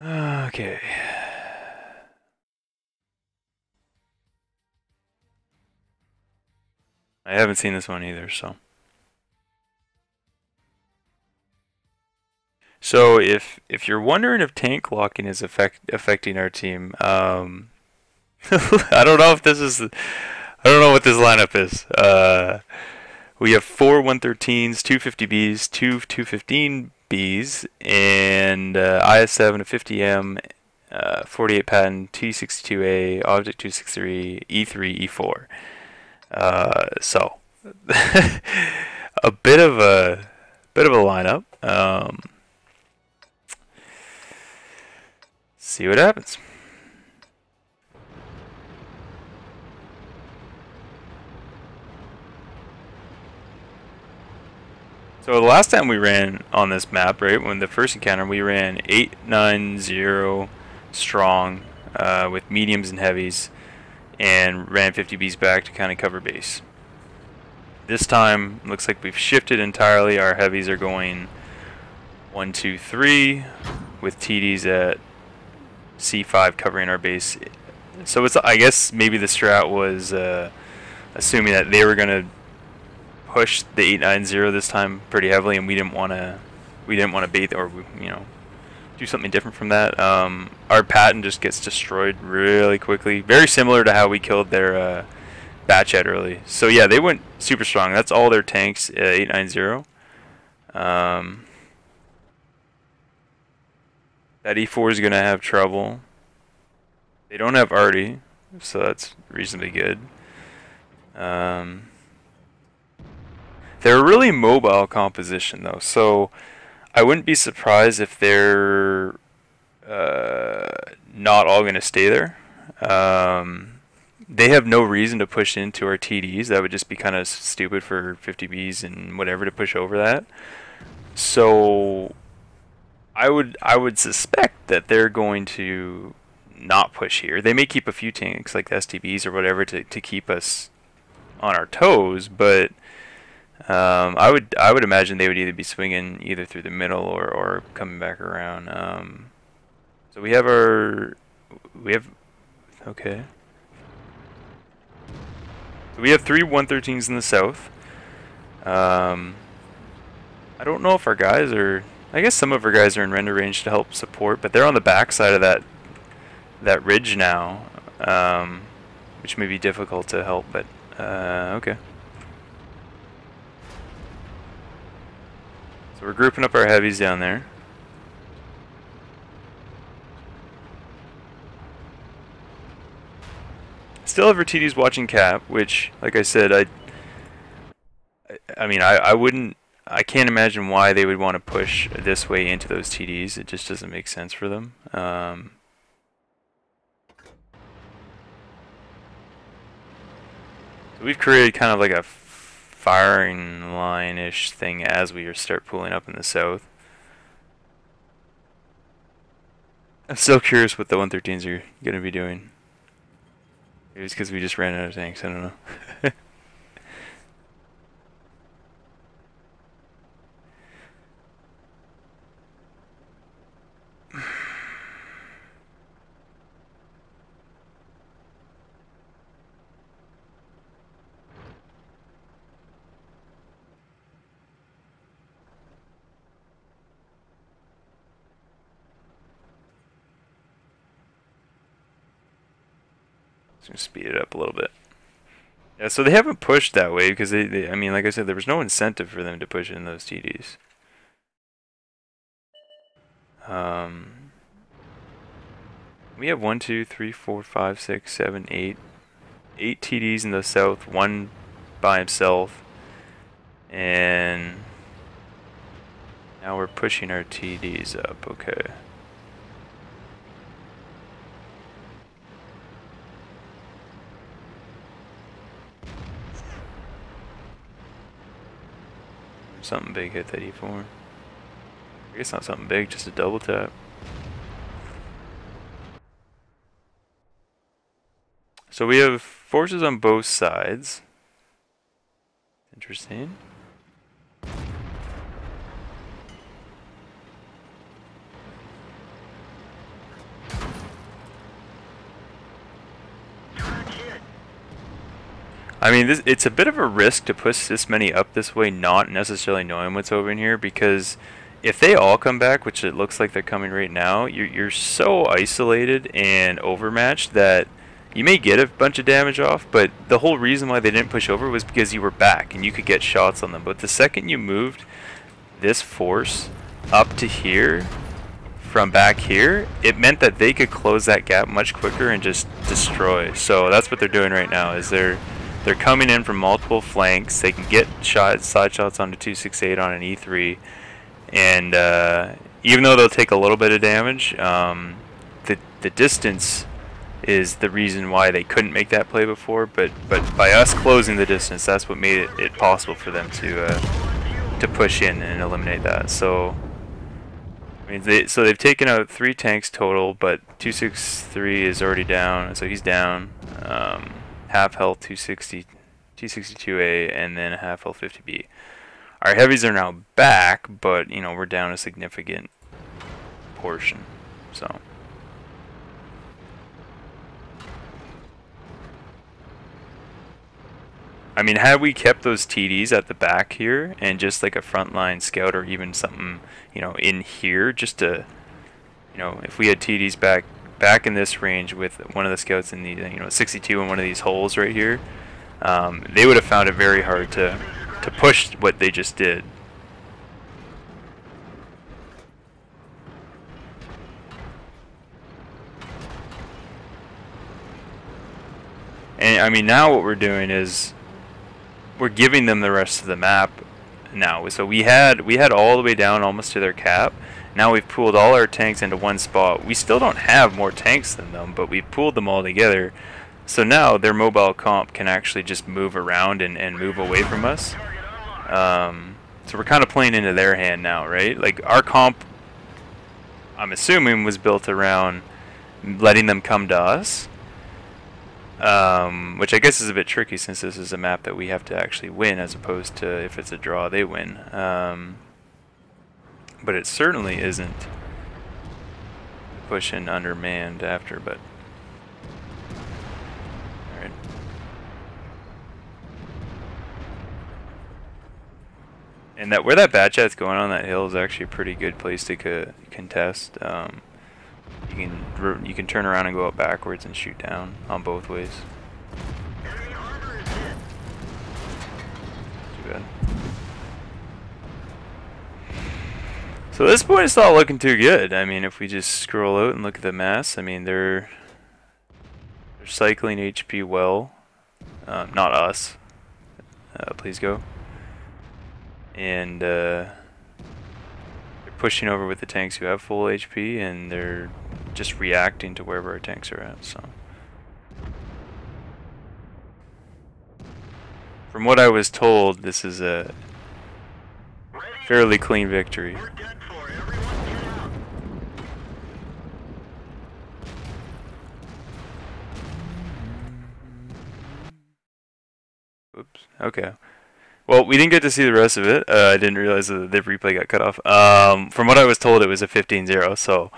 Okay. I haven't seen this one either, so. So if you're wondering if tank locking is affecting our team, I don't know if this is. I don't know what this lineup is. We have four 113s, two 50Bs, two 215Bs, and IS7, a 50M, 48 patent, T62A, Object 263, E3, E4. So a bit of a lineup. See what happens. So the last time we ran on this map, right, when the first encounter, we ran 890 strong with mediums and heavies, and ran 50Bs back to kind of cover base. This time, looks like we've shifted entirely. Our heavies are going 1, 2, 3, with TDs at C5 covering our base. So it's, I guess maybe the strat was assuming that they were going to push the 890 this time pretty heavily, and we didn't want to bait or do something different from that. Our patent just gets destroyed really quickly, very similar to how we killed their batch head early. So yeah, they went super strong. That's all their tanks, 890. That E4 is gonna have trouble. They don't have arty, so that's reasonably good. They're a really mobile composition, though, so I wouldn't be surprised if they're not all going to stay there. They have no reason to push into our TDs. That would just be kind of stupid for 50Bs and whatever to push over that. So I would suspect that they're going to not push here. They may keep a few tanks like the STBs or whatever to keep us on our toes, but I would imagine they would either be swinging either through the middle or coming back around. So we have okay. So we have three 113s in the south. I don't know if our guys are. I guess some of our guys are in render range to help support, but they're on the back side of that ridge now, which may be difficult to help. But okay. So we're grouping up our heavies down there. Still have our TDs watching cap, which, like I said, I wouldn't, I can't imagine why they would want to push this way into those TDs. It just doesn't make sense for them. So we've created kind of like a firing line-ish thing as we start pulling up in the south. I'm so curious what the 113s are going to be doing. Maybe it's because we just ran out of tanks, I don't know. Just gonna speed it up a little bit. Yeah, so they haven't pushed that way because I mean, like I said, there was no incentive for them to push in those TDs. We have 1, 2, 3, 4, 5, 6, 7, 8 TDs in the south, one by himself, and now we're pushing our TDs up. Okay. Something big hit that E4. I guess not something big, just a double tap. So we have forces on both sides. Interesting. I mean, it's a bit of a risk to push this many up this way, not necessarily knowing what's over in here, because if they all come back, which it looks like they're coming right now, you're so isolated and overmatched that you may get a bunch of damage off, but the whole reason why they didn't push over was because you were back and you could get shots on them. But the second you moved this force up to here from back here, it meant that they could close that gap much quicker and just destroy. So that's what they're doing right now, is they're coming in from multiple flanks. They can get side shots onto 268 on an E3, and even though they'll take a little bit of damage, the distance is the reason why they couldn't make that play before. But by us closing the distance, that's what made it possible for them to push in and eliminate that. So I mean, they've taken out 3 tanks total, but 263 is already down, so he's down. Half health 262A, and then a half health 50B. Our heavies are now back, but you know, we're down a significant portion. So I mean, had we kept those TDs at the back here and just like a frontline scout or even something, you know, in here, just to, you know, if we had TDs back in this range with one of the scouts in the, you know, 62 in one of these holes right here, they would have found it very hard to push what they just did. And I mean, now what we're doing is we're giving them the rest of the map now. So we had all the way down almost to their cap. Now we've pooled all our tanks into one spot. We still don't have more tanks than them, but we pooled them all together. So now their mobile comp can actually just move around and move away from us. So we're kind of playing into their hand now, right? Like, our comp, I'm assuming, was built around letting them come to us. Which I guess is a bit tricky, since this is a map that we have to actually win, as opposed to if it's a draw they win. But it certainly isn't pushing undermanned after, but alright. And where that bat chat's going on that hill is actually a pretty good place to contest. You can turn around and go up backwards and shoot down on both ways. Too bad. So at this point, it's not looking too good. I mean, if we just scroll out and look at the mass, I mean, they're cycling HP well. Not us. Please go. And they're pushing over with the tanks who have full HP, and they're just reacting to wherever our tanks are at. So from what I was told, this is a fairly clean victory. Oops. Okay. Well, we didn't get to see the rest of it. I didn't realize that the replay got cut off. From what I was told, it was a 15-0, so